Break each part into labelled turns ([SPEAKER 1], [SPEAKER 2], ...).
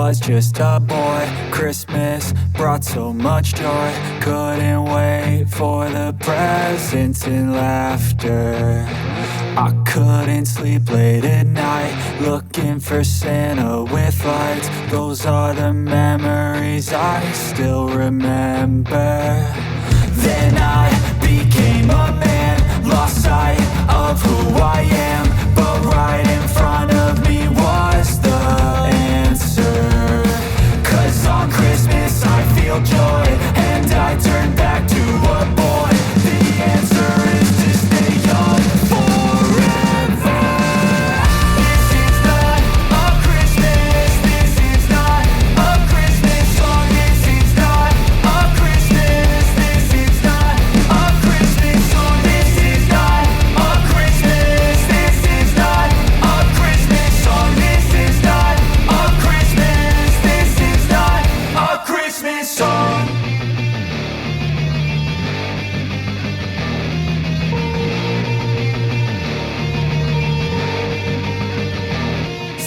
[SPEAKER 1] was just a boy. Christmas brought so much joy. Couldn't wait for the presents and laughter. I couldn't sleep late at night, looking for Santa with lights. Those are the memories I still remember. Then I became a man, lost sight of who I am. But right in front of me was the answer. 'Cause on Christmas I feel joy, and I turn back to a boy. The answer is to stay young forever. This is not a Christmas, this is not a Christmas song. This is not a Christmas, this is not a Christmas song. This is not a Christmas, this is not a Christmas song. This is not a Christmas, this is not a Christmas song.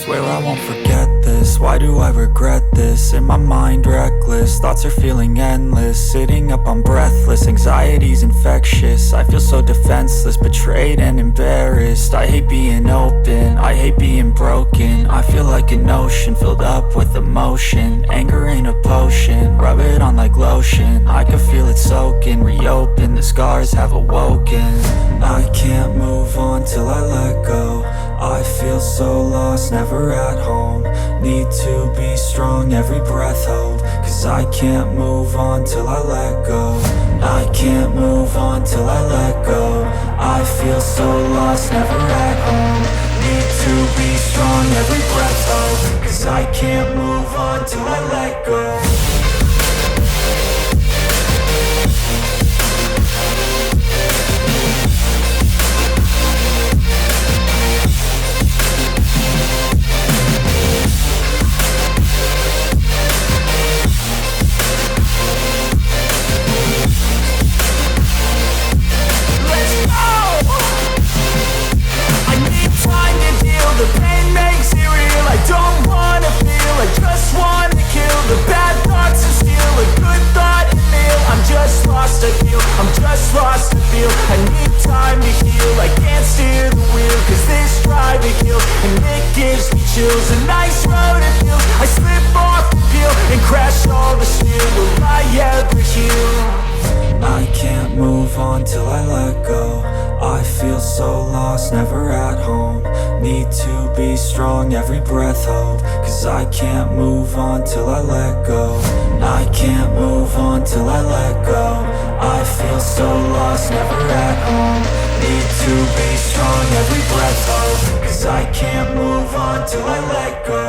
[SPEAKER 1] Swear I won't forget this, why do I regret this? In my mind reckless, thoughts are feeling endless. Sitting up I'm breathless, anxiety's infectious. I feel so defenseless, betrayed and embarrassed. I hate being open, I hate being broken. I feel like an ocean filled up with emotion. Anger ain't a potion, rub it on like lotion. I can feel it soaking, reopen, the scars have awoken. I can't move on till I let go. I feel so lost, never at home. Need to be strong, every breath hold. 'Cause I can't move on till I let go. I can't move on till I let go. I feel so lost, never at home. Need to be strong, every breath hold. 'Cause I can't move on till I let go. The pain makes it real, I don't wanna feel, I just wanna kill the bad thoughts and steal a good thought and meal. I'm just lost, I feel, I'm just lost, I feel. I need time to heal, I can't steer the wheel. 'Cause this driving hill, and it gives me chills. A nice road it feels, I slip off the peel and crash all the steel. Will I ever heal? I can't move on till I let go. I feel so lost, never at home. Need to be strong, every breath hold. 'Cause I can't move on till I let go. I can't move on till I let go. I feel so lost, never at home. Need to be strong, every breath hold. 'Cause I can't move on till I let go.